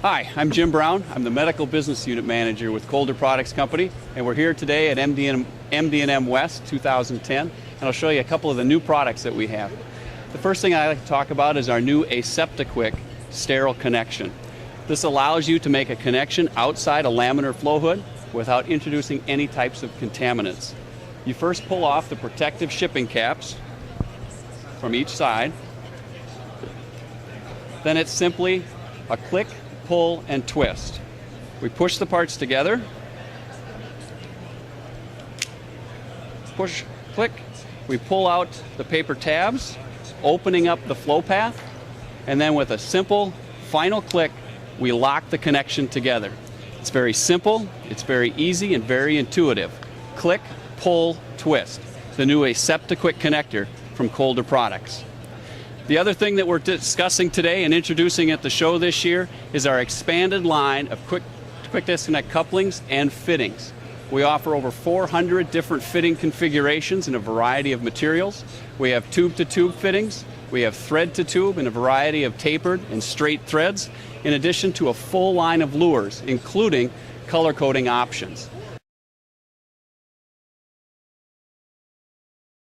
Hi, I'm Jim Brown. I'm the Medical Business Unit Manager with Colder Products Company, and we're here today at MD&M West 2010, and I'll show you a couple of the new products that we have. The first thing I'd like to talk about is our new Asepti-Quick sterile connection. This allows you to make a connection outside a laminar flow hood without introducing any types of contaminants. You first pull off the protective shipping caps from each side. Then it's simply a click, pull, and twist. We push the parts together. Push, click. We pull out the paper tabs, opening up the flow path, and then with a simple final click, we lock the connection together. It's very simple, it's very easy, and very intuitive. Click, pull, twist. The new Asepti-Quick connector from Colder Products. The other thing that we're discussing today and introducing at the show this year is our expanded line of quick disconnect couplings and fittings. We offer over 400 different fitting configurations in a variety of materials. We have tube-to-tube fittings. We have thread-to-tube in a variety of tapered and straight threads, in addition to a full line of lures, including color coding options.